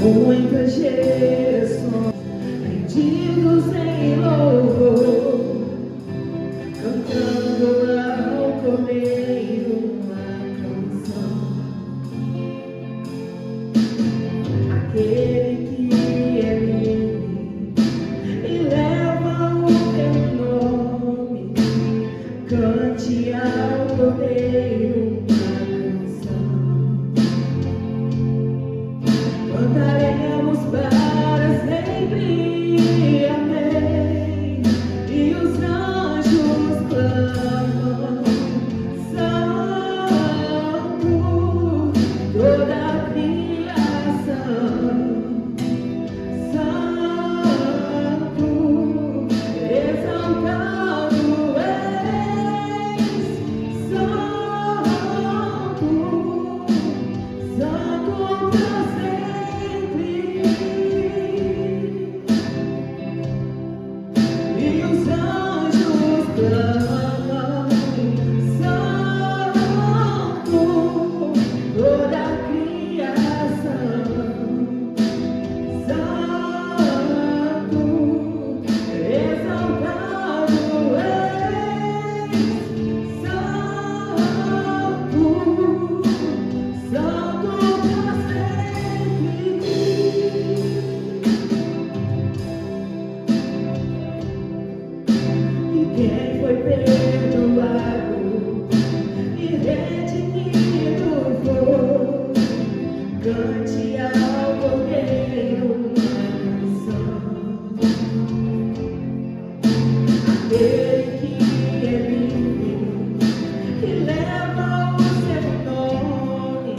Muitas gerações rendidos em louvor, cantando ao Cordeiro uma canção. Aquele que é livre e leva o teu nome, cante ao Cordeiro uma canção. Cantaremos para sempre, amém. E os anjos clamam, Santo, toda a criação. Santo, exaltado és. Santo, Santo para sempre. E os anjos clamam, Santo, toda a criação. Santo, exaltado és. Santo, Santo para sempre. E quem foi perdoado e redimido foi, cante ao Cordeiro uma canção. Aquele que é livre e leva o seu nome,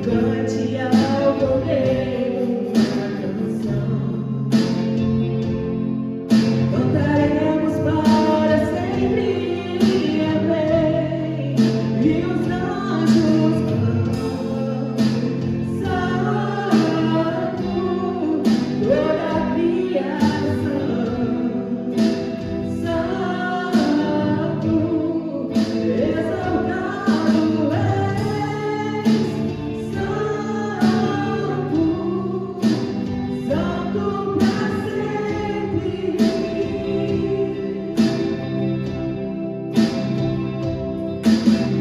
cante ao Cordeiro uma canção. Cantaremos para sempre, amém. E os anjos clamam, Santo, toda a criação. Santo, exaltado és. Santo, Santo para sempre.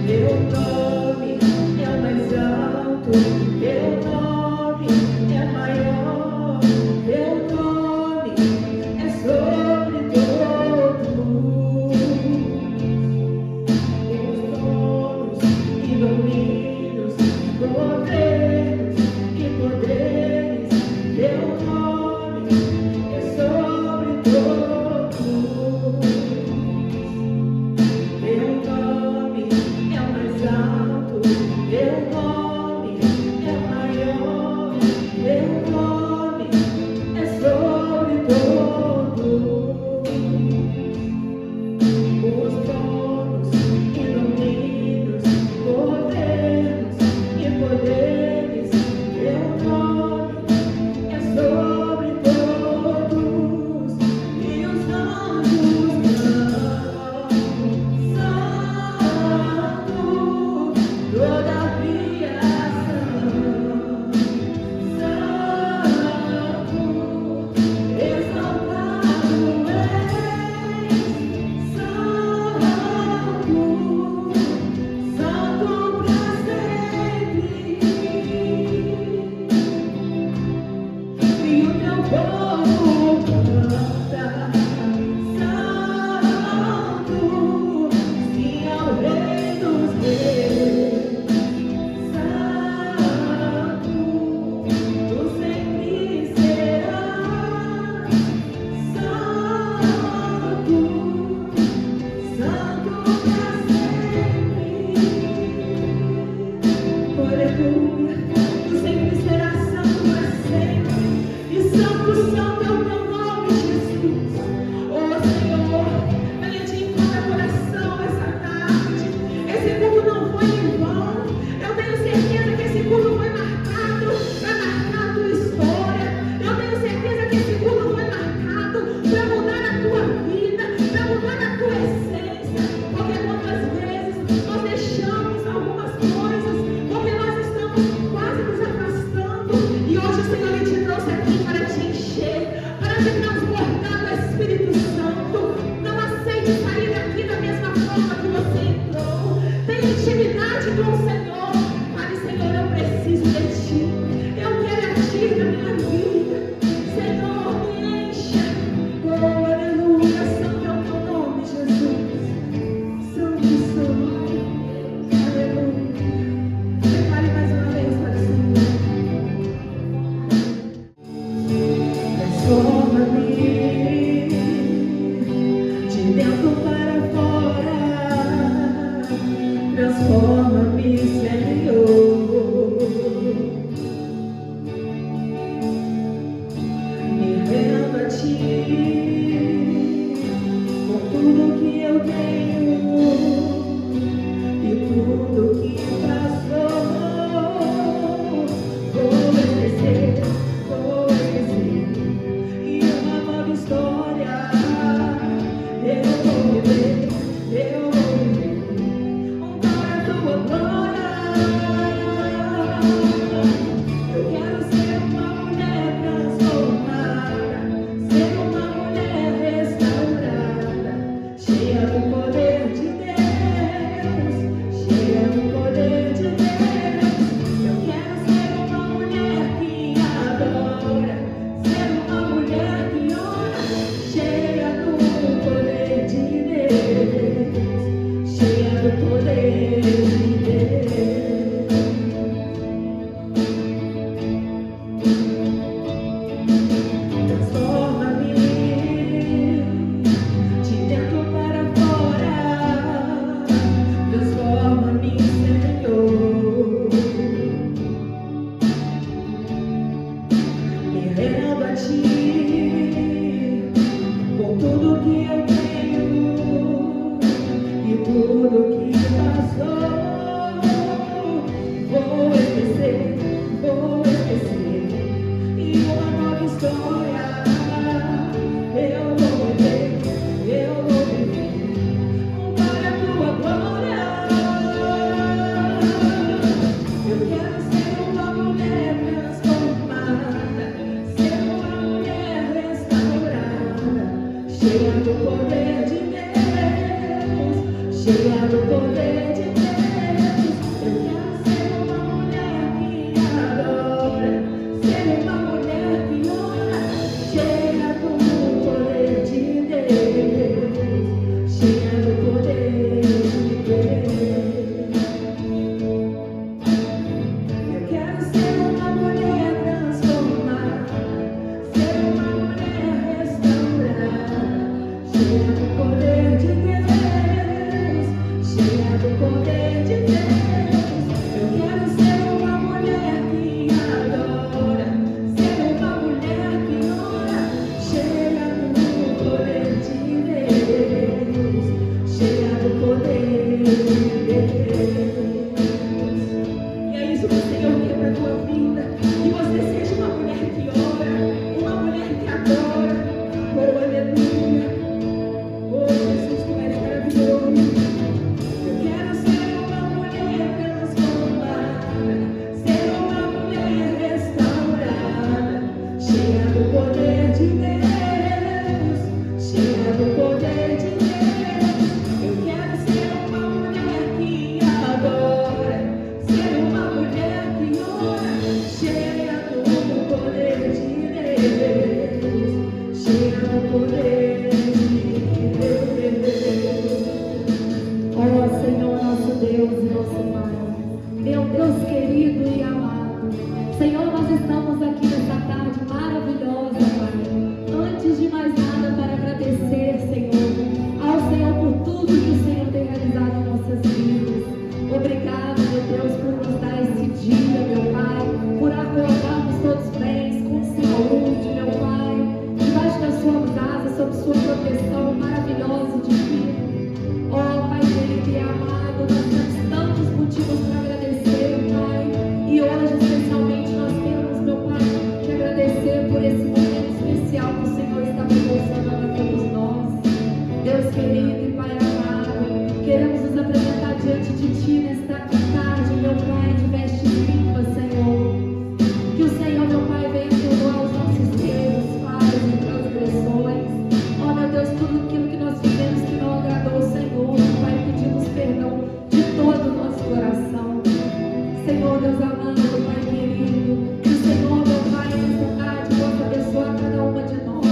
Teu nome é o mais alto, teu nome é maior, teu nome é sobre todos os tronos e domínios, governos e poderes. Teu nome é sobre todos. Teu nome é o mais alto, teu nome é maior, teu nome é sobre todos os tronos e domínios, governos e poderes. Teu nome é sobre todos, e os anjos clamam, Santo, toda a criação. Santo, exaltado és. Santo, Santo para sempre. E o teu povo canta, Santo, sim ao Rei dos Reis. com o Senhor. Fale, Senhor, eu preciso de Ti. Eu quero a Ti na minha vida. Senhor, me encha. Oh, aleluia. Santo é o Teu nome, Jesus. Santo, Santo. Aleluia. Fale mais uma vez para o Senhor. Transforma-me de dentro para fora. Transforma-me, Senhor. Me rendo a Ti com tudo que eu tenho e tudo que passou. Vou esquecer e uma nova história eu vou viver. Para a Tua glória. Eu quero ser uma mulher transformada, ser uma mulher restaurada, cheia do poder de Deus, cheia do poder de Deus. Eu quero ser uma mulher que adora, ser uma mulher que ora, cheia do poder de Deus, cheia do poder de Deus. Transforma-me de dentro para fora. Transforma-me, Senhor. Me rendo a Ti com tudo que eu tenho e tudo que passou. Vou esquecer e uma nova história eu vou viver. Para a Tua glória. Eu quero ser uma mulher transformada, ser uma mulher restaurada, cheia do poder de Deus, cheia do poder de Deus. Eu quero ser uma mulher que adora, ser uma mulher que ora, cheia do poder de Deus, cheia do poder de Deus. Eu quero ser uma mulher transformada, ser uma mulher restaurada, cheia do poder de Deus, cheia do poder de Deus. Eu quero ser uma mulher que adora, ser uma mulher que ora, cheia do poder de Deus, cheia do poder de Deus. E é isso que o Senhor quer para a tua vida. Que você seja uma mulher que ora, uma mulher que adora. Oh, aleluia. Oh, Jesus, Tu és maravilhoso. Eu quero ser uma mulher transformada, ser uma mulher restaurada, cheia do poder de Deus, cheia do poder de Deus. Eu quero ser uma mulher que adora, ser uma mulher que ora, cheia do poder de Deus, cheia do poder de Deus. Oh, Senhor, nosso Deus e nosso Pai, meu Deus querido e amado, Senhor, nós estamos aqui nessa tarde maravilhosa, Pai. Antes de mais nada, para agradecer, Senhor, ao Senhor por tudo que o Senhor tem realizado em nossas vidas. Obrigado, meu Deus, por nos dar esse dia, meu Pai, por acordarmos todos bem, com saúde, meu Pai, debaixo da Sua casa, sob Sua proteção maravilhosa e divina. Oh, Pai querido e amado, nós temos tantos motivos para agradecer. Deus amado, Pai querido, que o Senhor, meu Pai, nessa tarde possa abençoar cada uma de nós,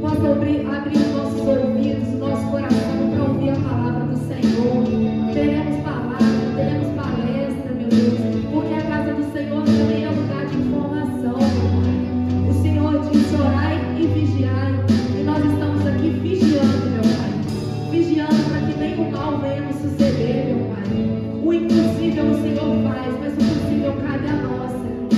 possa abrir os nossos ouvidos, o nosso coração para ouvir a palavra do Senhor. Teremos palavra, teremos palestra, meu Deus, porque a casa do Senhor também é lugar de informação, Pai. O Senhor disse: orai e vigiai, e nós estamos aqui vigiando, meu Pai, vigiando para que nenhum mal venha nos suceder, meu Pai. O impossível o Senhor faz, mas o possível cabe a nós, Senhor.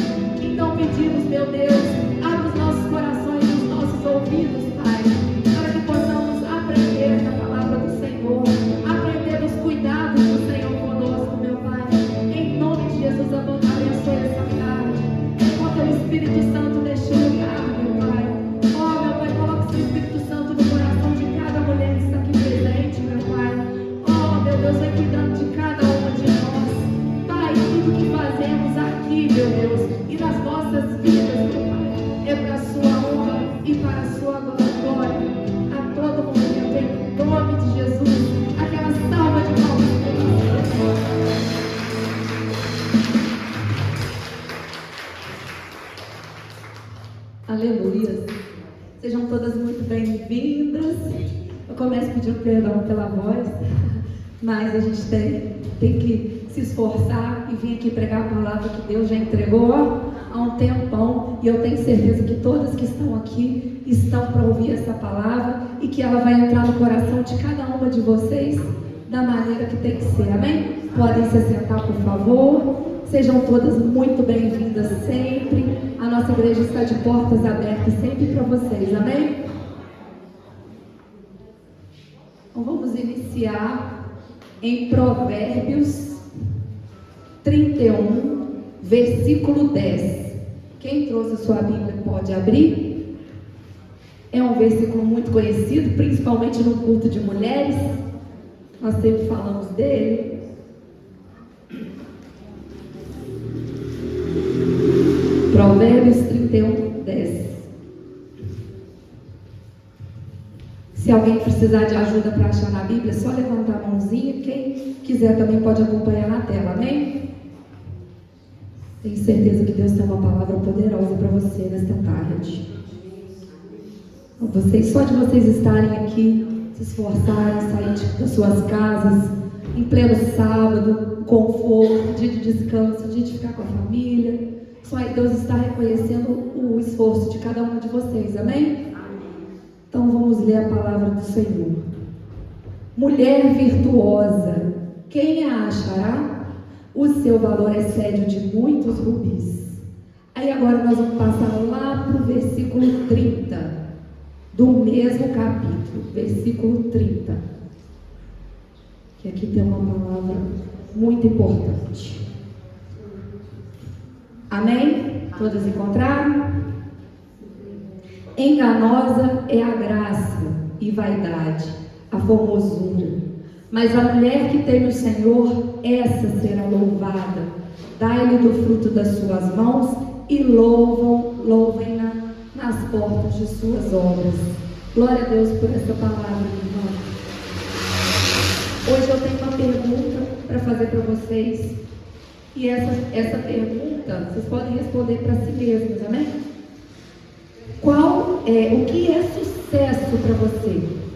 Então pedimos, meu Deus, abra os nossos corações e os nossos ouvidos, Pai, para que possamos aprender da palavra do Senhor, aprender os cuidados do Senhor conosco, meu Pai. Em nome de Jesus, abençoe essa tarde. Encontra o Espírito Santo neste lugar, meu Pai. Oh, meu Pai, coloque o seu Espírito Santo no coração de cada mulher que está aqui presente, meu Pai. Oh, meu Deus, vem cuidando de cada uma de nós. Pai, tudo que fazemos aqui, meu Deus, e nas nossas vidas, meu Pai, é para a sua honra e para a sua glória. A todo momento, em nome de Jesus, aquela salva de palmas. Aleluia. Sejam todas muito bem-vindas. Eu começo pedindo perdão pela voz, mas a gente tem que se esforçar e vir aqui pregar a palavra que Deus já entregou há um tempão, e eu tenho certeza que todas que estão aqui estão para ouvir essa palavra e que ela vai entrar no coração de cada uma de vocês da maneira que tem que ser, amém? Podem se assentar, por favor. Sejam todas muito bem-vindas sempre. A nossa igreja está de portas abertas sempre para vocês, amém? Então vamos iniciar em Provérbios 31, versículo 10. Quem trouxe a sua Bíblia pode abrir. É um versículo muito conhecido, principalmente no culto de mulheres. Nós sempre falamos dele. Provérbios 31, 10. Se alguém precisar de ajuda para achar na Bíblia, é só levantar a mãozinha. Quem quiser também pode acompanhar na tela, amém? Tenho certeza que Deus tem uma palavra poderosa para você nesta tarde. Só de vocês estarem aqui, se esforçarem, sair das suas casas, em pleno sábado, conforto, dia de descanso, dia de ficar com a família. Só aí Deus está reconhecendo o esforço de cada uma de vocês, amém? Então vamos ler a palavra do Senhor. Mulher virtuosa, quem a achará? O seu valor excede o de muitos rubis. Aí agora nós vamos passar lá para o versículo 30, do mesmo capítulo, versículo 30. Que aqui tem uma palavra muito importante. Amém? Todas encontraram? Enganosa é a graça e vaidade, a formosura. Mas a mulher que teme o Senhor, essa será louvada. Dai-lhe do fruto das suas mãos e louvem-na nas portas de suas obras. Glória a Deus por essa palavra, irmão. Hoje eu tenho uma pergunta para fazer para vocês. E essa pergunta, vocês podem responder para si mesmos, amém? O que é sucesso para você?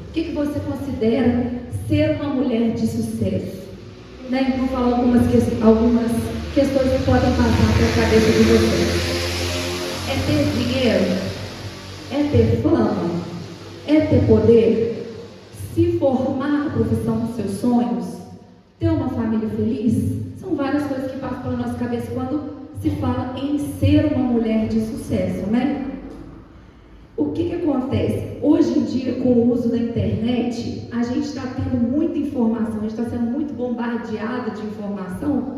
O que você considera ser uma mulher de sucesso? Né? Vou falar algumas questões que podem passar pela cabeça de vocês. É ter dinheiro? É ter fama? É ter poder? Se formar na profissão dos seus sonhos? Ter uma família feliz? São várias coisas que passam pela nossa cabeça quando se fala em ser uma mulher de sucesso, né? O que acontece? Hoje em dia, com o uso da internet, a gente está tendo muita informação, a gente está sendo muito bombardeado de informação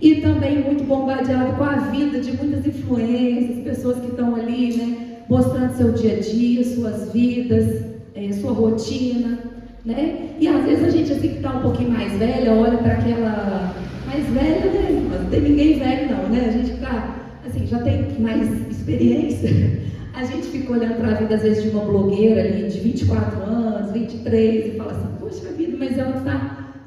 e também muito bombardeado com a vida de muitas influências, pessoas que estão ali, né, mostrando seu dia a dia, suas vidas, sua rotina, né? E às vezes a gente, assim, que está um pouquinho mais velha, olha para aquela... mais velha, né? Não tem ninguém velho não, né? A gente está, assim, já tem mais experiência. A gente fica olhando para a vida, às vezes, de uma blogueira ali de 24 anos, 23, e fala assim, poxa vida, mas ela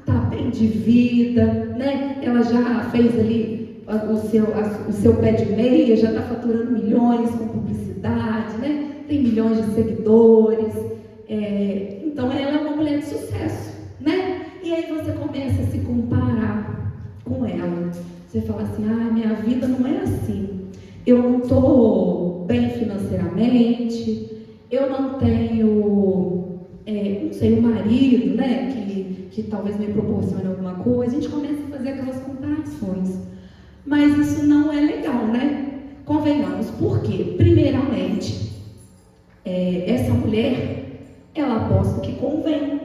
tá bem de vida, né? Ela já fez ali o seu pé de meia, já está faturando milhões com publicidade, né? Tem milhões de seguidores. Então ela é uma mulher de sucesso, né? E aí você começa a se comparar com ela. Você fala assim, minha vida não é assim. Eu não estou bem financeiramente, eu não tenho, não sei, um marido, né, que talvez me proporcione alguma coisa. A gente começa a fazer aquelas comparações. Mas isso não é legal, né? Convenhamos. Por quê? Primeiramente, essa mulher, ela aposta o que convém,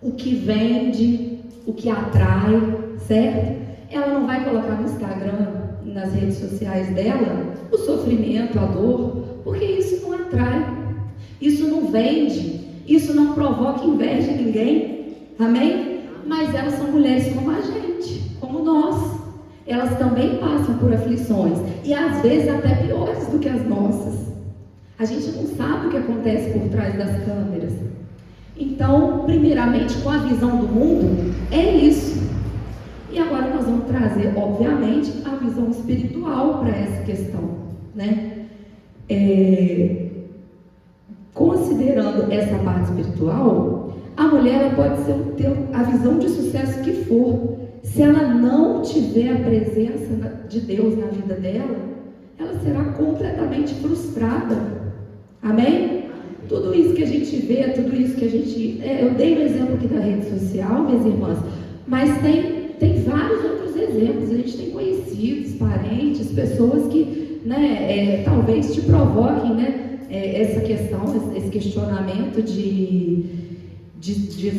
o que vende, o que atrai, certo? Ela não vai colocar no Instagram, nas redes sociais dela, o sofrimento, a dor, porque isso não atrai, isso não vende, isso não provoca inveja em ninguém, amém? Mas elas são mulheres como a gente, como nós. Elas também passam por aflições, e às vezes até piores do que as nossas. A gente não sabe o que acontece por trás das câmeras. Então, primeiramente, com a visão do mundo, é isso. E agora nós vamos trazer, obviamente, a visão espiritual para essa questão, né? Considerando essa parte espiritual, a mulher ela pode ter a visão de sucesso que for. Se ela não tiver a presença de Deus na vida dela, ela será completamente frustrada. Amém? Tudo isso que a gente vê, tudo isso que a gente... eu dei um exemplo aqui da rede social, minhas irmãs, mas tem vários outros exemplos. A gente tem conhecidos, parentes, pessoas que, né, talvez te provoquem, né, essa questão, esse questionamento de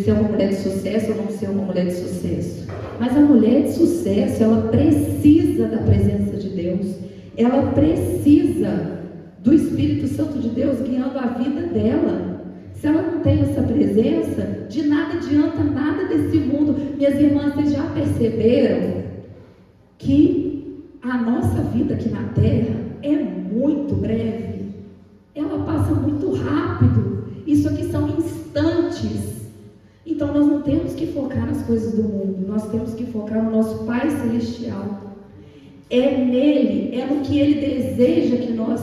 ser uma mulher de sucesso ou não ser uma mulher de sucesso. Mas a mulher de sucesso, ela precisa da presença de Deus. Ela precisa do Espírito Santo de Deus guiando a vida dela. Se ela não tem essa presença, de nada adianta nada desse mundo. Minhas irmãs, vocês já perceberam que a nossa vida aqui na Terra é muito breve? Ela passa muito rápido. Isso aqui são instantes. Então nós não temos que focar nas coisas do mundo, nós temos que focar no nosso Pai Celestial. É nele, é no que Ele deseja que nós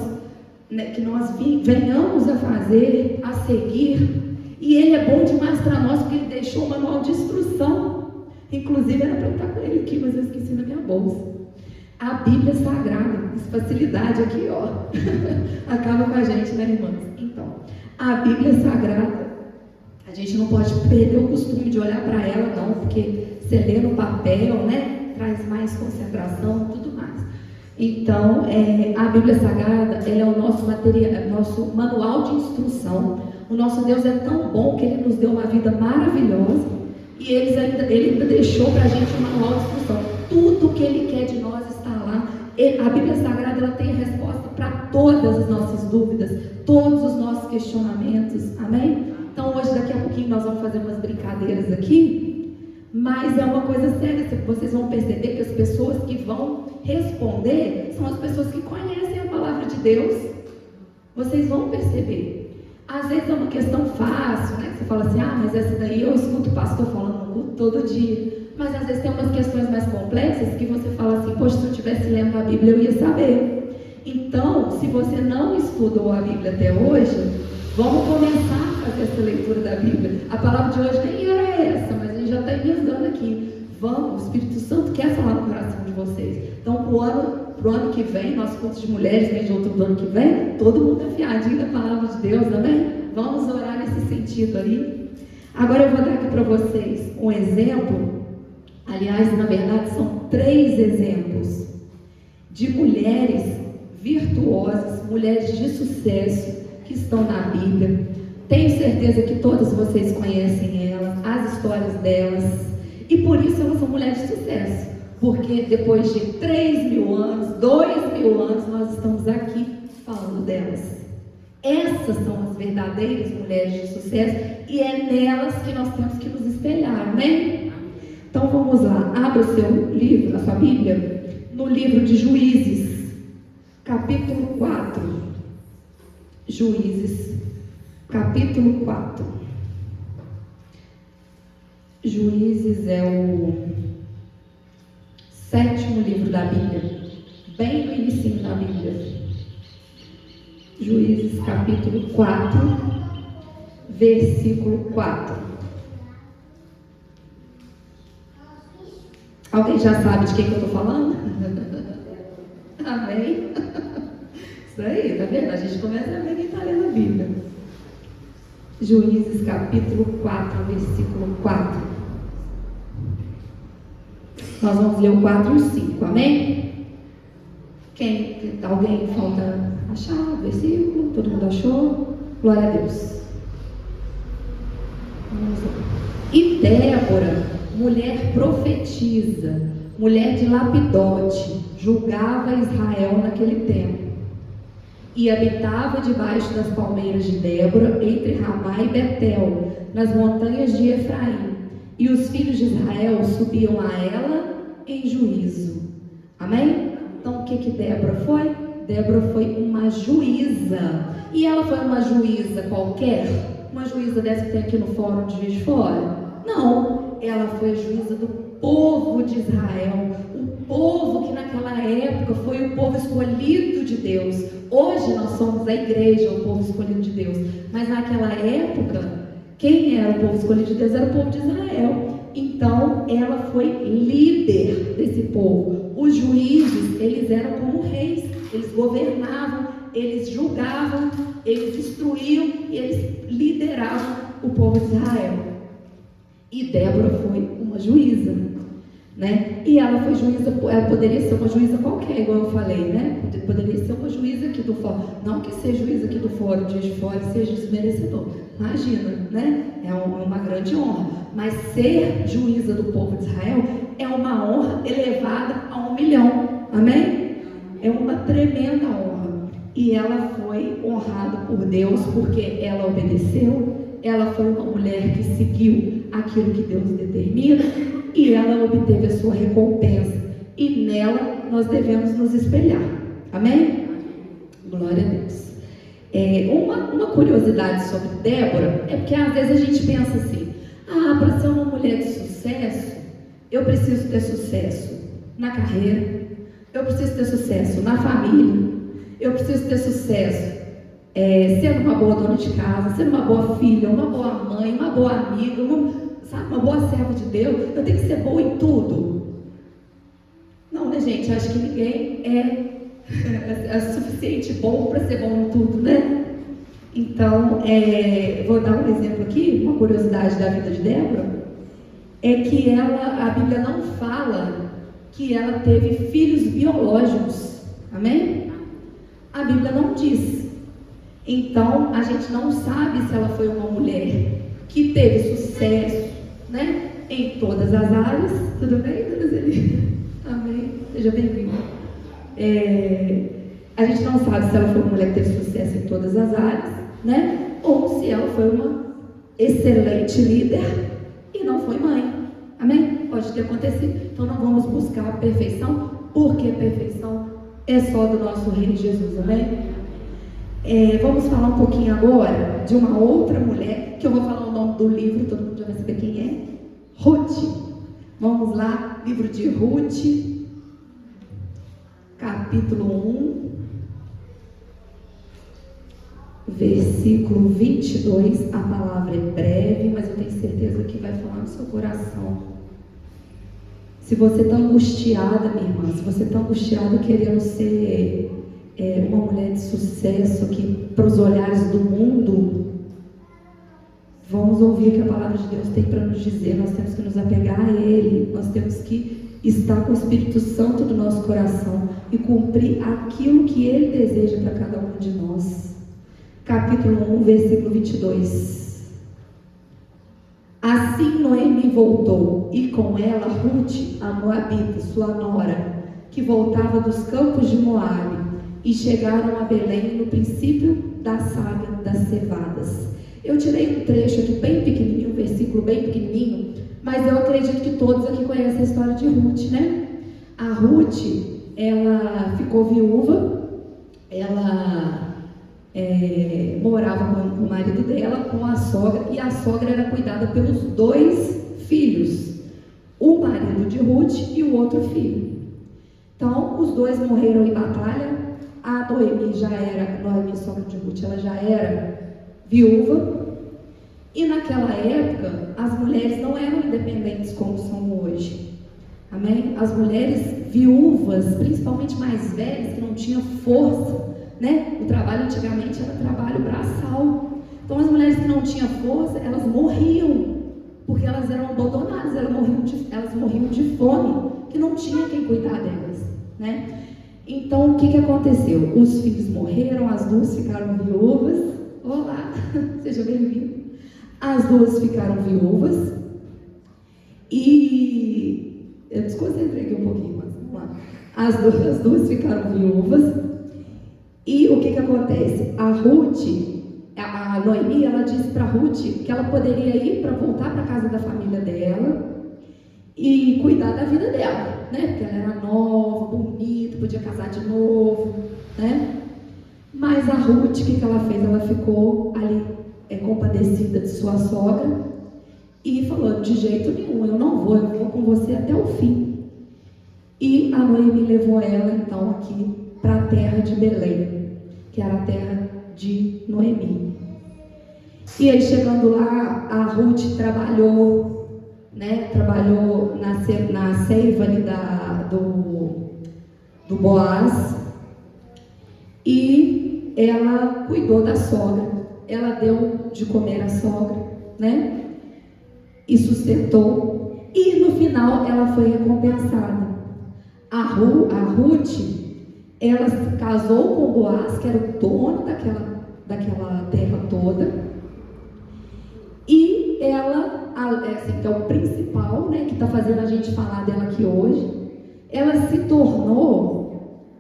venhamos a fazer, a seguir. E Ele é bom demais para nós, porque Ele deixou um manual de instrução. Inclusive era para eu estar com ele aqui, mas eu esqueci na minha bolsa. A Bíblia Sagrada, facilidade aqui, ó. Acaba com a gente, né, irmãs? Então, a Bíblia Sagrada, a gente não pode perder o costume de olhar para ela, não, porque você lê no papel, né, traz mais concentração e tudo mais. Então, a Bíblia Sagrada, ela é o nosso material, nosso manual de instrução. O nosso Deus é tão bom que Ele nos deu uma vida maravilhosa e Ele ainda deixou para a gente um manual de instrução. Tudo que Ele quer de nós está lá. A Bíblia Sagrada, ela tem a resposta para todas as nossas dúvidas, todos os nossos questionamentos. Amém? Então hoje, daqui a pouquinho, nós vamos fazer umas brincadeiras aqui, mas é uma coisa séria. Vocês vão perceber que as pessoas que vão responder são as pessoas que conhecem a palavra de Deus. Vocês vão perceber. Às vezes é uma questão fácil, né? Você fala assim, mas essa daí eu escuto o pastor falando no culto todo dia. Mas às vezes tem umas questões mais complexas que você fala assim, poxa, se eu estivesse lendo a Bíblia eu ia saber. Então, se você não estudou a Bíblia até hoje, vamos começar a fazer essa leitura da Bíblia. A palavra de hoje nem era essa, mas a gente já está emendando aqui. Vamos, o Espírito Santo quer falar no coração de vocês. Então, pro ano que vem, nosso culto de mulheres, mês de outubro do ano que vem, todo mundo afiadinho da palavra de Deus, amém? Vamos orar nesse sentido aí. Agora eu vou dar aqui para vocês um exemplo. Aliás, na verdade, são 3 exemplos de mulheres virtuosas, mulheres de sucesso, que estão na Bíblia. Tenho certeza que todas vocês conhecem elas, as histórias delas, e por isso elas são mulheres de sucesso, porque depois de 3.000 anos, 2.000 anos, nós estamos aqui falando delas. Essas são as verdadeiras mulheres de sucesso, e é nelas que nós temos que nos espelhar, amém? Então vamos lá, abra o seu livro, a sua Bíblia, no livro de Juízes, capítulo 4. Juízes, capítulo 4. Juízes é o 7º livro da Bíblia, bem no início da Bíblia. Juízes capítulo 4, versículo 4. Alguém já sabe de quem que eu estou falando? Amém? Isso aí, tá vendo? A gente começa a ver quem está lendo a Bíblia. Juízes capítulo 4, versículo 4. Nós vamos ler o 4 e o 5, amém? Alguém falta achar o versículo? Todo mundo achou? Glória a Deus. Vamos lá. E Débora, mulher profetisa, mulher de Lapidote, julgava Israel naquele tempo, e habitava debaixo das palmeiras de Débora, entre Ramá e Betel, nas montanhas de Efraim. E os filhos de Israel subiam a ela em juízo. Amém? Então o que Débora foi? Débora foi uma juíza. E ela foi uma juíza qualquer? Uma juíza dessa que tem aqui no fórum de Juiz de Fora? Não, ela foi a juíza do povo de Israel. O povo que naquela época foi o povo escolhido de Deus. Hoje nós somos a igreja, o povo escolhido de Deus. Mas naquela época, quem era o povo escolhido de Deus? Era o povo de Israel. Então, ela foi líder desse povo. Os juízes, eles eram como reis. Eles governavam, eles julgavam, eles destruíam e eles lideravam o povo de Israel. E Débora foi uma juíza, né? E ela foi juíza, ela poderia ser uma juíza qualquer, igual eu falei, né? Poderia ser uma juíza aqui do fórum. Não que ser juíza aqui do fórum, de fora, seja desmerecedor. Imagina, né? É uma grande honra. Mas ser juíza do povo de Israel é uma honra elevada a 1 milhão. Amém? É uma tremenda honra. E ela foi honrada por Deus porque ela obedeceu. Ela foi uma mulher que seguiu aquilo que Deus determina e ela obteve a sua recompensa. E nela nós devemos nos espelhar. Amém? Glória a Deus. Uma curiosidade sobre Débora é porque às vezes a gente pensa assim: para ser uma mulher de sucesso, eu preciso ter sucesso na carreira, eu preciso ter sucesso na família, eu preciso ter sucesso sendo uma boa dona de casa, sendo uma boa filha, uma boa mãe, uma boa amiga, uma boa serva de Deus. Eu tenho que ser boa em tudo. Não, né, gente? Acho que ninguém é suficiente bom para ser bom em tudo, né? Então, vou dar um exemplo aqui, uma curiosidade da vida de Débora, é que a Bíblia não fala que ela teve filhos biológicos. Amém? A Bíblia não diz. Então, a gente não sabe se ela foi uma mulher que teve sucesso, né, em todas as áreas. Tudo bem, dona Zeli? Amém? Seja bem-vinda. A gente não sabe se ela foi uma mulher que teve sucesso em todas as áreas, né? Ou se ela foi uma excelente líder e não foi mãe. Amém? Pode ter acontecido. Então, não vamos buscar a perfeição, porque a perfeição é só do nosso Rei Jesus. Amém? Vamos falar um pouquinho agora de uma outra mulher, que eu vou falar o nome do livro, todo mundo já vai saber quem é. Ruth. Vamos lá, livro de Ruth, capítulo 1, versículo 22. A palavra é breve, mas eu tenho certeza que vai falar no seu coração. Se você está angustiada, minha irmã, se você está angustiada querendo ser uma mulher de sucesso aqui para os olhares do mundo, vamos ouvir o que a palavra de Deus tem para nos dizer. Nós temos que nos apegar a Ele, nós temos que estar com o Espírito Santo do nosso coração e cumprir aquilo que Ele deseja para cada um de nós. Capítulo 1, versículo 22. Assim Noemi voltou, e com ela Ruth, a Moabita, sua nora, que voltava dos campos de Moabe, e chegaram a Belém no princípio da saga das cevadas. Eu tirei um trecho aqui bem pequenininho, um versículo bem pequenininho, mas eu acredito que todos aqui conhecem a história de Ruth, né? A Ruth, ela ficou viúva, ela morava com o marido dela, com a sogra, e a sogra era cuidada pelos 2 filhos, o marido de Ruth e o outro filho. Então, os dois morreram em batalha. A Noemi sogra de Ruth, ela já era viúva. E naquela época, as mulheres não eram independentes como são hoje. Amém? As mulheres viúvas, principalmente mais velhas, que não tinham força, né? O trabalho antigamente era trabalho braçal. Então as mulheres que não tinham força, elas morriam, porque elas eram abandonadas, elas morriam de fome, que não tinha quem cuidar delas, né? Então o que aconteceu? Os filhos morreram, as duas ficaram viúvas. Olá, seja bem-vindo. As duas ficaram viúvas e eu desconcentrei aqui um pouquinho, mas vamos lá. As duas ficaram viúvas. E o que acontece? A Noemi, ela disse para Ruth que ela poderia ir para voltar para a casa da família dela e cuidar da vida dela, né? Porque ela era nova, bonita, podia casar de novo, né? Mas a Ruth, o que ela fez? Ela ficou ali compadecida de sua sogra e falou: de jeito nenhum, eu vou com você até o fim. E a Noemi levou ela então aqui para a terra de Belém, que era a terra de Noemi. E aí, chegando lá, a Ruth trabalhou, né? Trabalhou na seiva ali do Boaz. E ela cuidou da sogra. Ela deu de comer à sogra, né? E sustentou. E no final ela foi recompensada. A Ruth, ela se casou com Boaz, que era o dono daquela terra toda. E ela, que é o principal, né, que está fazendo a gente falar dela aqui hoje, ela se tornou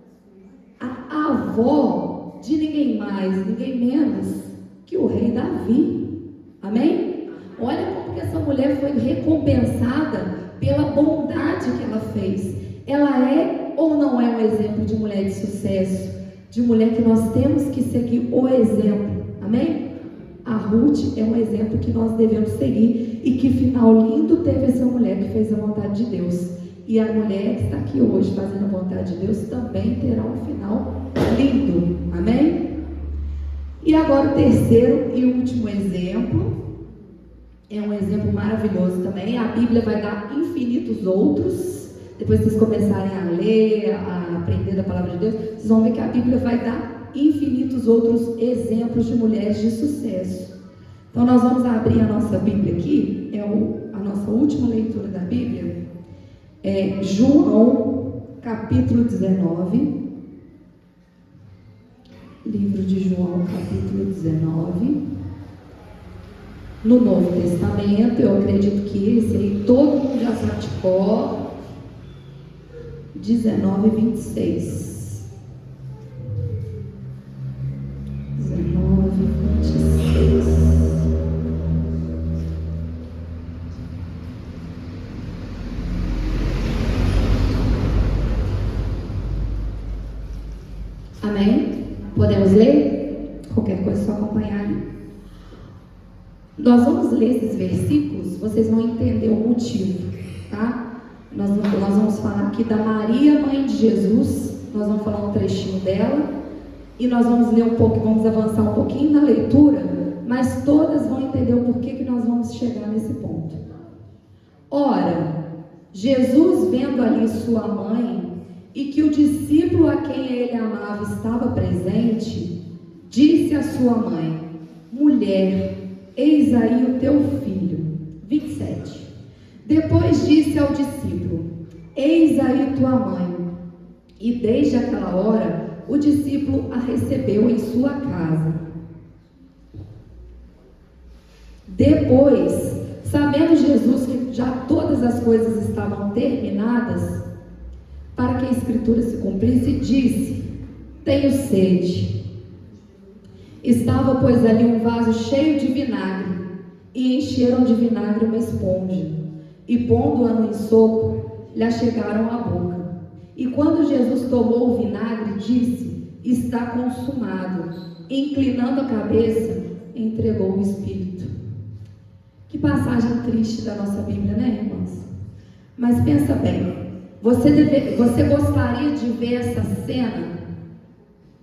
a avó de ninguém mais, ninguém menos que o rei Davi. Amém? Olha como que essa mulher foi recompensada pela bondade que ela fez. Ela é ou não é um exemplo de mulher de sucesso? De mulher que nós temos que seguir o exemplo. Amém? A Ruth é um exemplo que nós devemos seguir. E que final lindo teve essa mulher que fez a vontade de Deus. E a mulher que está aqui hoje fazendo a vontade de Deus também terá um final lindo. Amém? E agora o terceiro e último exemplo. É um exemplo maravilhoso também. A Bíblia vai dar infinitos outros. Depois vocês começarem a ler, a aprender da palavra de Deus, vocês vão ver que a Bíblia vai dar infinitos outros exemplos de mulheres de sucesso. Então nós vamos abrir a nossa Bíblia aqui, a nossa última leitura da Bíblia, é João, capítulo 19. Livro de João, capítulo 19. No Novo Testamento, eu acredito que esse aí todo mundo já sabe de cor. 19, 26. 19, 26. Amém? Podemos ler? Qualquer coisa é só acompanhar ali. Nós vamos ler esses versículos, vocês vão entender o motivo, tá? Nós vamos falar aqui da Maria, mãe de Jesus. Nós vamos falar um trechinho dela e nós vamos ler um pouco, vamos avançar um pouquinho na leitura, mas todas vão entender o porquê que nós vamos chegar nesse ponto. Ora, Jesus, vendo ali sua mãe e que o discípulo a quem ele amava estava presente, disse à sua mãe: mulher, eis aí o teu filho. 27. Depois disse ao discípulo: eis aí tua mãe. E desde aquela hora, o discípulo a recebeu em sua casa. Depois, sabendo Jesus que já todas as coisas estavam terminadas, para que a Escritura se cumprisse, disse: tenho sede. Estava, pois, ali um vaso cheio de vinagre, e encheram de vinagre uma esponja. E pondo-a no ensopo, lhe achegaram à boca. E quando Jesus tomou o vinagre, disse: está consumado. E, inclinando a cabeça, entregou o Espírito. Que passagem triste da nossa Bíblia, né, irmãos? Mas pensa bem, você gostaria de ver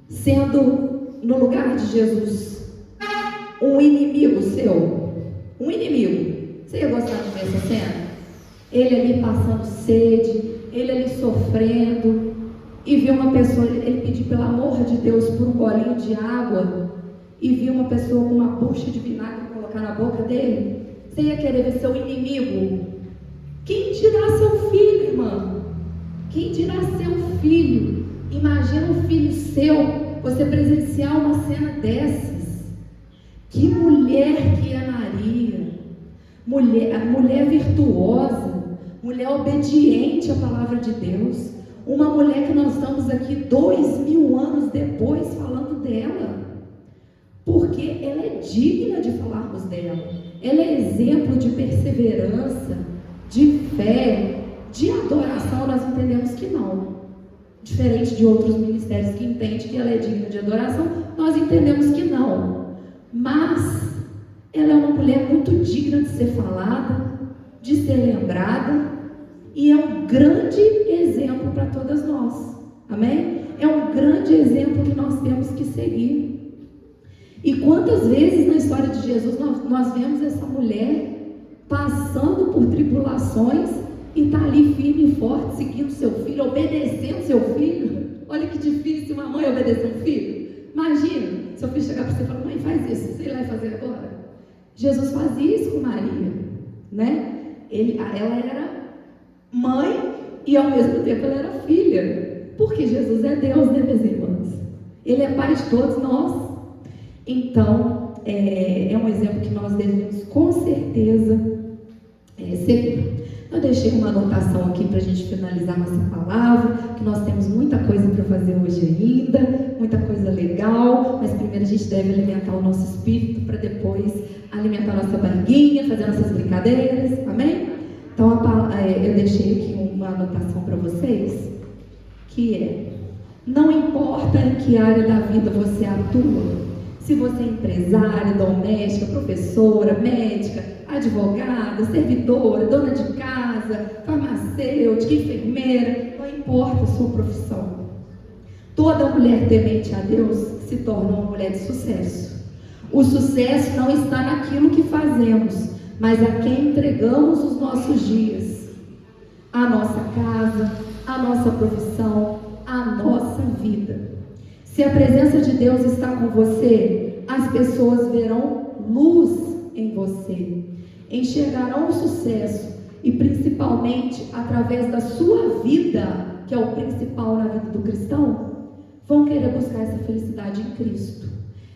sendo no lugar de Jesus um inimigo seu, um inimigo. Você ia gostar de ver essa cena? Ele ali passando sede, ele ali sofrendo, e viu uma pessoa, ele pediu pelo amor de Deus por um golinho de água, e viu uma pessoa com uma bucha de vinagre colocar na boca dele. Você ia querer ver seu inimigo? Quem dirá seu filho, irmã? Quem dirá seu filho? Imagina um filho seu, você presenciar uma cena dessas. Que mulher que é Maria, mulher virtuosa, mulher obediente à palavra de Deus, uma mulher que nós estamos aqui 2000 anos depois falando dela, porque ela é digna de falarmos dela, ela é exemplo de perseverança, de fé, de adoração. Nós entendemos que não, diferente de outros ministérios que entendem que ela é digna de adoração, nós entendemos que não, mas ela é uma mulher muito digna de ser falada, de ser lembrada, e é um grande exemplo para todas nós, amém? É um grande exemplo que nós temos que seguir. E quantas vezes na história de Jesus nós vemos essa mulher passando por tribulações e está ali firme e forte, seguindo seu filho, obedecendo seu filho. Olha que difícil uma mãe obedecer um filho. Imagina, seu filho chegar para você e falar: mãe, faz isso, você vai fazer agora? Jesus fazia isso com Maria, né? Ela era mãe e ao mesmo tempo ela era filha, porque Jesus é Deus, né, minhas irmãs? Ele é pai de todos nós. Então, é um exemplo que nós devemos com certeza seguir. Eu deixei uma anotação aqui para a gente finalizar nossa palavra, que nós temos muita coisa para fazer hoje ainda, muita coisa legal, mas primeiro a gente deve alimentar o nosso espírito para depois alimentar a nossa barriguinha, fazer nossas brincadeiras, amém? Então eu deixei aqui uma anotação para vocês, que é: não importa em que área da vida você atua, se você é empresária, doméstica, professora, médica, advogada, servidora, dona de casa, farmacêutica, enfermeira, não importa a sua profissão. Toda mulher temente a Deus se torna uma mulher de sucesso. O sucesso não está naquilo que fazemos, mas a quem entregamos os nossos dias, a nossa casa, a nossa profissão, a nossa vida. Se a presença de Deus está com você, as pessoas verão luz em você, enxergarão o sucesso e principalmente através da sua vida, que é o principal na vida do cristão, vão querer buscar essa felicidade em Cristo.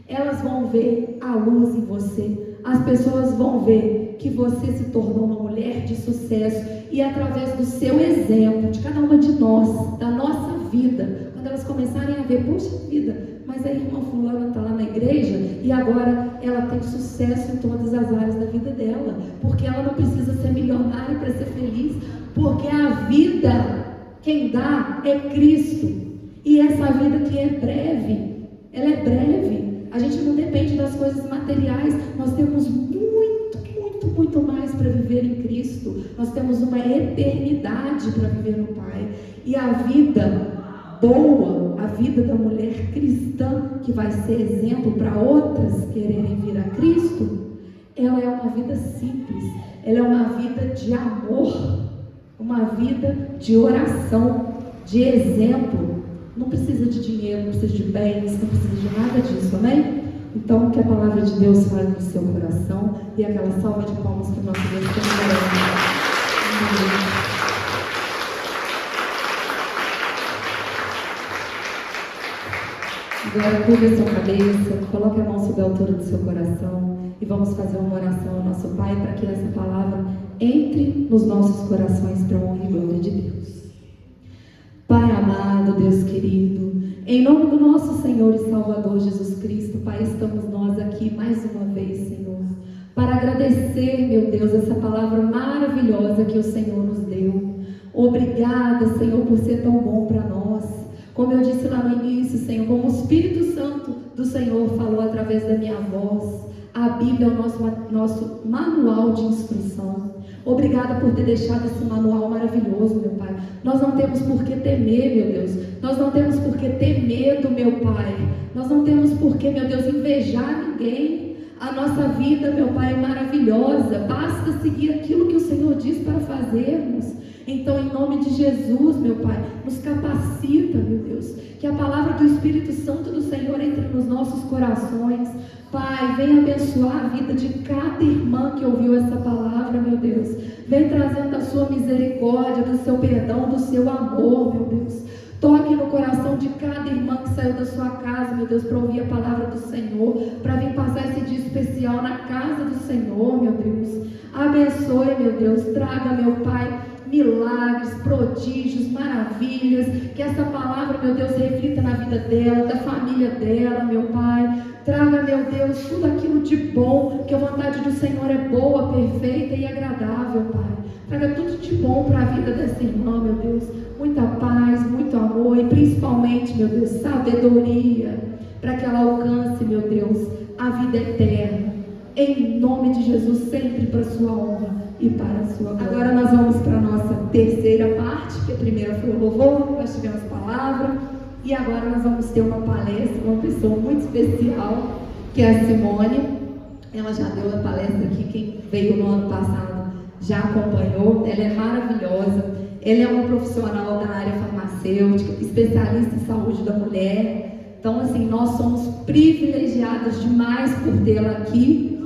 Elas vão ver a luz em você, as pessoas vão ver que você se tornou uma mulher de sucesso, e através do seu exemplo, de cada uma de nós, da nossa vida, quando elas começarem a ver: poxa vida, mas a irmã fulana está lá na igreja e agora ela tem sucesso em todas as áreas da vida dela, porque ela não precisa ser milionária para ser feliz, porque a vida quem dá é Cristo, e essa vida que é breve, ela é breve. A gente não depende das coisas materiais, nós temos muito mais para viver em Cristo. Nós temos uma eternidade para viver no Pai. E a vida boa, a vida da mulher cristã, que vai ser exemplo para outras quererem vir a Cristo, ela é uma vida simples, ela é uma vida de amor, uma vida de oração, de exemplo. Não precisa de dinheiro, não precisa de bens, não precisa de nada disso, amém? Então, que a palavra de Deus fale no seu coração, e aquela salva de palmas que o nosso Deus tem merece. Agora, curva a sua cabeça, coloque a mão sobre a altura do seu coração e vamos fazer uma oração ao nosso Pai para que essa palavra entre nos nossos corações para a honra e glória de Deus. Pai amado, Deus querido, em nome do nosso Senhor e Salvador Jesus Cristo, Pai, estamos nós aqui mais uma vez, Senhor, para agradecer, meu Deus, essa palavra maravilhosa que o Senhor nos deu. Obrigada, Senhor, por ser tão bom para nós. Como eu disse lá no início, Senhor, como o Espírito Santo do Senhor falou através da minha voz, a Bíblia é o nosso manual de instrução. Obrigada por ter deixado esse manual maravilhoso, meu Pai. Nós não temos por que temer, meu Deus. Nós não temos por que ter medo, meu Pai. Nós não temos por que, meu Deus, invejar ninguém. A nossa vida, meu Pai, é maravilhosa. Basta seguir aquilo que o Senhor diz para fazermos. Então, em nome de Jesus, meu Pai, nos capacita, meu Deus. Que a palavra do Espírito Santo do Senhor entre nos nossos corações. Pai, vem abençoar a vida de cada irmã que ouviu essa palavra, meu Deus. Vem trazendo a sua misericórdia, do seu perdão, do seu amor, meu Deus. Toque no coração de cada irmã que saiu da sua casa, meu Deus, para ouvir a palavra do Senhor, para vir passar esse dia especial na casa do Senhor, meu Deus. Abençoe, meu Deus, traga, meu Pai, milagres, prodígios, maravilhas, que essa palavra, meu Deus, reflita na vida dela, da família dela, meu Pai. Traga, meu Deus, tudo aquilo de bom, que a vontade do Senhor é boa, perfeita e agradável, Pai. Traga tudo de bom para a vida dessa irmã, meu Deus. Muita paz, muito amor e principalmente, meu Deus, sabedoria, para que ela alcance, meu Deus, a vida eterna. Em nome de Jesus, sempre para a sua honra e para a sua glória. Agora nós vamos para a nossa terceira parte, que a primeira foi o louvor, nós tivemos palavra. E agora nós vamos ter uma palestra, uma pessoa muito especial, que é a Simone. Ela já deu a palestra aqui, quem veio no ano passado já acompanhou. Ela é maravilhosa. Ela é uma profissional da área farmacêutica, especialista em saúde da mulher. Então, assim, nós somos privilegiadas demais por tê-la aqui.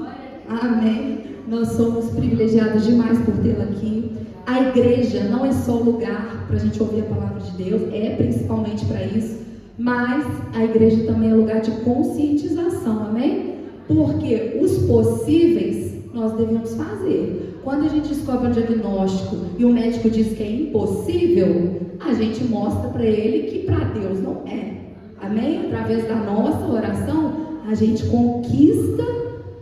Amém. Nós somos privilegiados demais por tê-la aqui. A igreja não é só lugar para a gente ouvir a palavra de Deus, é principalmente para isso, mas a igreja também é lugar de conscientização, amém? Porque os possíveis nós devemos fazer. Quando a gente descobre um diagnóstico e o médico diz que é impossível, a gente mostra para ele que para Deus não é, amém? Através da nossa oração, a gente conquista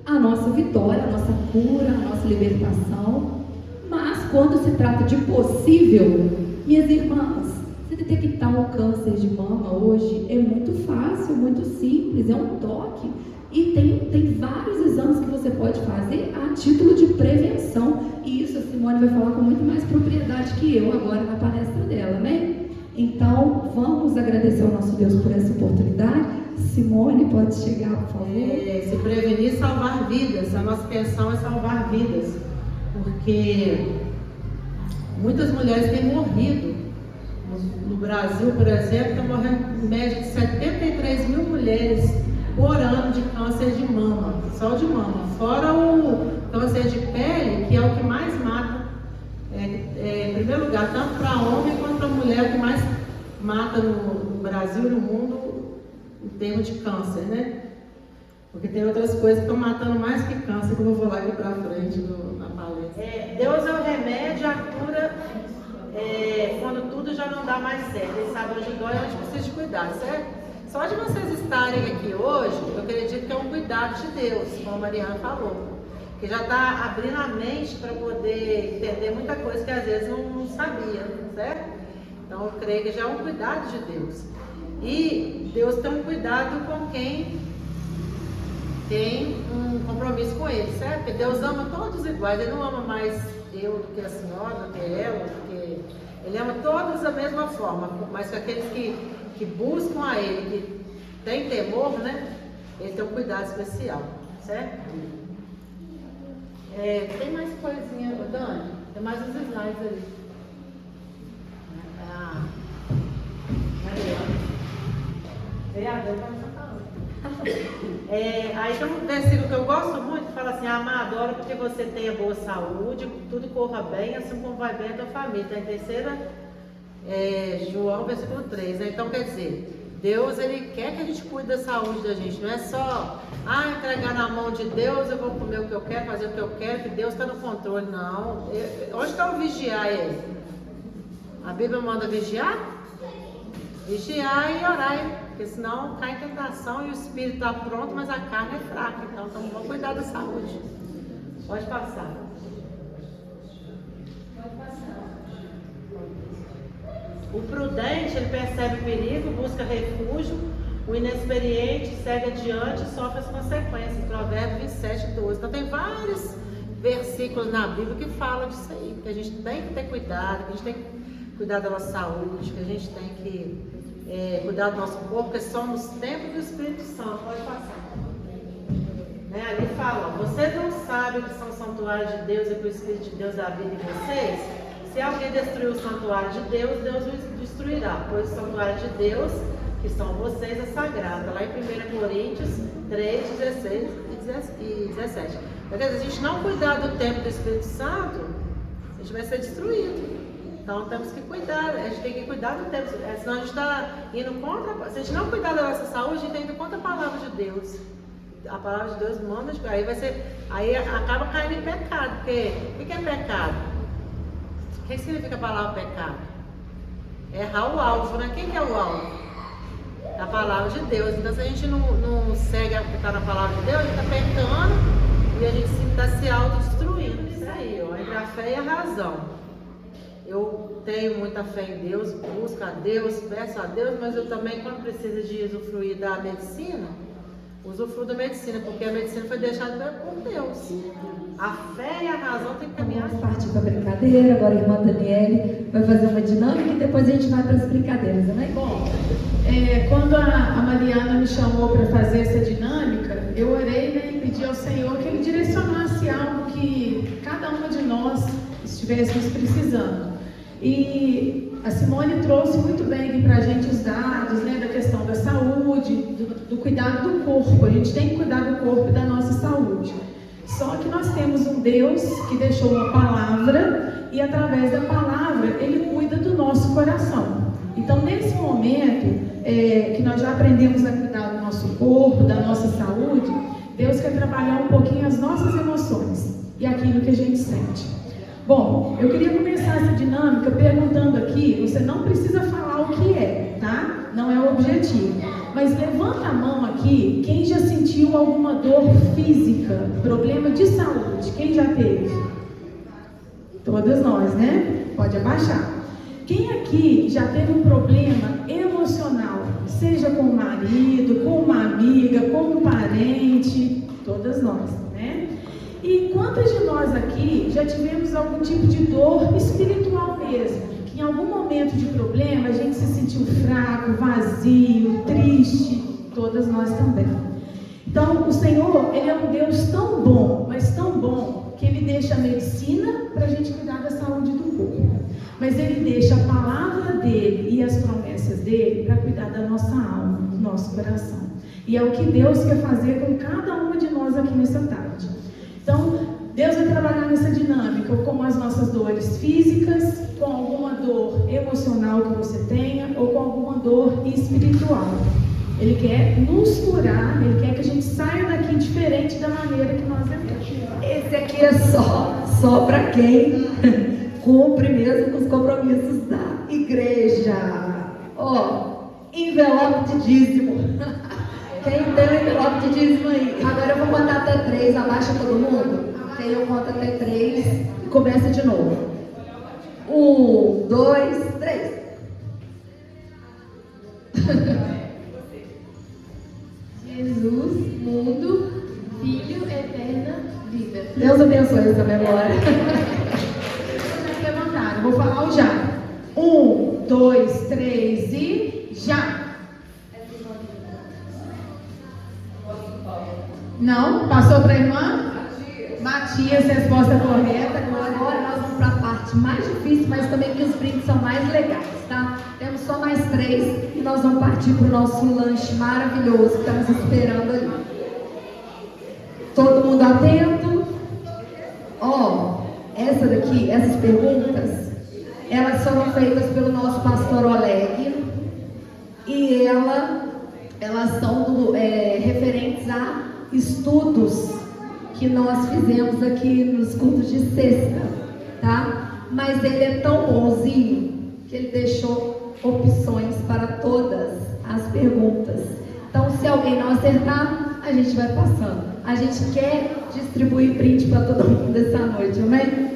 a nossa vitória, a nossa cura, a nossa libertação. Mas quando se trata de possível, minhas irmãs, você detectar um câncer de mama hoje é muito fácil, muito simples, é um toque. E tem vários exames que você pode fazer a título de prevenção. E isso a Simone vai falar com muito mais propriedade que eu agora na palestra dela, né? Então, vamos agradecer ao nosso Deus por essa oportunidade. Simone, pode chegar, por favor. Se prevenir, salvar vidas. A nossa intenção é salvar vidas. Porque muitas mulheres têm morrido. No Brasil, por exemplo, estão morrendo em média de 73 mil mulheres por ano de câncer de mama, só de mama. Fora o câncer de pele, que é o que mais mata, em primeiro lugar, tanto para homem quanto para mulher, o que mais mata no Brasil e no mundo em termos de câncer, né? Porque tem outras coisas que estão matando mais que câncer, que eu vou falar aqui para frente na palestra. Deus é o remédio, a cura, quando tudo já não dá mais certo. Ele sabe onde dói e onde precisa de cuidado, certo? Só de vocês estarem aqui hoje, eu acredito que é um cuidado de Deus, como a Mariana falou. Que já está abrindo a mente para poder entender muita coisa que às vezes não sabia, certo? Então eu creio que já é um cuidado de Deus. E Deus tem um cuidado com quem tem um compromisso com Ele, certo? Porque Deus ama todos iguais, Ele não ama mais eu do que a senhora, do que ela, porque Ele ama todos da mesma forma, mas que aqueles que buscam a Ele, que tem temor, né? Ele tem um cuidado especial, certo? Tem mais coisinha, Dani? Tem mais uns slides ali. Vereador, aí tem um versículo que eu gosto muito, que fala assim: amado, ora porque você tenha boa saúde, tudo corra bem, assim como vai bem a tua família. Está em 3 João, versículo 3, né? Então quer dizer, Deus, Ele quer que a gente cuide da saúde da gente, não é só entregar na mão de Deus, eu vou comer o que eu quero, fazer o que eu quero, que Deus está no controle. Não. Onde está o vigiar Ele? A Bíblia manda vigiar? Vigiar e orar, porque senão cai em tentação e o espírito está pronto, mas a carne é fraca. Então vamos cuidar da saúde. Pode passar. O prudente, ele percebe o perigo, busca refúgio. O inexperiente segue adiante e sofre as consequências. Provérbios 27:12. Então tem vários versículos na Bíblia que falam disso aí, que a gente tem que ter cuidado, que a gente tem que cuidar da nossa saúde, que a gente tem que cuidar do nosso corpo, porque somos templo do Espírito Santo. Pode passar. Né? Ali fala, vocês não sabem que são santuários de Deus e que o Espírito de Deus habita em vocês? Se alguém destruir o santuário de Deus, Deus o destruirá, pois o santuário de Deus, que são vocês, é sagrado. Lá em 1 Coríntios 3, 16 e 17. Porque se a gente não cuidar do templo do Espírito Santo, a gente vai ser destruído. Então temos que cuidar, a gente tem que cuidar do templo, senão a gente está indo contra. Se a gente não cuidar da nossa saúde, a gente está indo contra a palavra de Deus. A palavra de Deus manda, aí acaba caindo em pecado. Porque o que é pecado? O que significa a palavra pecado? É errar o alvo, né? Quem que é o alvo? A palavra de Deus. Então se a gente não segue o que está na palavra de Deus, a gente está pecando e a gente está se autodestruindo. Isso aí, ó, entre a fé e a razão. Eu tenho muita fé em Deus, busco a Deus, peço a Deus, mas eu também, quando preciso de usufruir da medicina, usufruo da medicina, porque a medicina foi deixada por Deus. A fé e a razão tem que caminhar. Vamos partir para a brincadeira. Agora a irmã Daniele vai fazer uma dinâmica e depois a gente vai para as brincadeiras, né? Bom, quando a Mariana me chamou para fazer essa dinâmica, eu orei, né, e pedi ao Senhor que Ele direcionasse algo que cada uma de nós estivéssemos precisando. E a Simone trouxe muito bem aqui para a gente os dados, né, da questão da saúde, do cuidado do corpo. A gente tem que cuidar do corpo e da nossa saúde. Só que nós temos um Deus que deixou uma palavra e através da palavra Ele cuida do nosso coração. Então nesse momento que nós já aprendemos a cuidar do nosso corpo, da nossa saúde, Deus quer trabalhar um pouquinho as nossas emoções e aquilo que a gente sente. Bom, eu queria começar essa dinâmica perguntando aqui, você não precisa falar o que é, tá? Não é o objetivo. Mas levanta a mão aqui, quem já sentiu alguma dor física, problema de saúde, quem já teve? Todas nós, né? Pode abaixar. Quem aqui já teve um problema emocional, seja com o marido, com uma amiga, com um parente? Todas nós, né? E quantas de nós aqui já tivemos algum tipo de dor espiritual mesmo? Que em algum momento de problema a gente se sentiu fraco, vazio, triste? Todas nós também. Então o Senhor, Ele é um Deus tão bom, mas tão bom, que Ele deixa a medicina para a gente cuidar da saúde do corpo. Mas Ele deixa a palavra dEle e as promessas dEle para cuidar da nossa alma, do nosso coração. E é o que Deus quer fazer com cada uma de nós aqui nessa tarde. Então, Deus vai trabalhar nessa dinâmica com as nossas dores físicas, com alguma dor emocional que você tenha, ou com alguma dor espiritual. Ele quer nos curar, Ele quer que a gente saia daqui diferente da maneira que nós entramos. Esse aqui é só para quem cumpre mesmo com os compromissos da igreja. Ó, envelope de dízimo. Quem tem o envelope de dízimo aí? Agora eu vou contar até 3, abaixa todo mundo. Aí eu conto até 3 e começa de novo. 1, 2, 3. Jesus, mundo, Filho, eterna vida. Deus abençoe essa memória. Vocês levantaram, vou falar o já. 1, 2, 3 e já. Não? Passou para a irmã? Matias, resposta correta. Agora nós vamos para a parte mais difícil, mas também que os brindes são mais legais, tá? Temos só mais 3 e nós vamos partir para o nosso lanche maravilhoso que estamos esperando ali. Todo mundo atento? Ó, essa daqui, essas perguntas, elas foram feitas pelo nosso pastor Oleg e elas são referentes a estudos que nós fizemos aqui nos cultos de sexta, tá? Mas ele é tão bonzinho que ele deixou opções para todas as perguntas. Então, se alguém não acertar, a gente vai passando. A gente quer distribuir brinde para todo mundo essa noite, amém?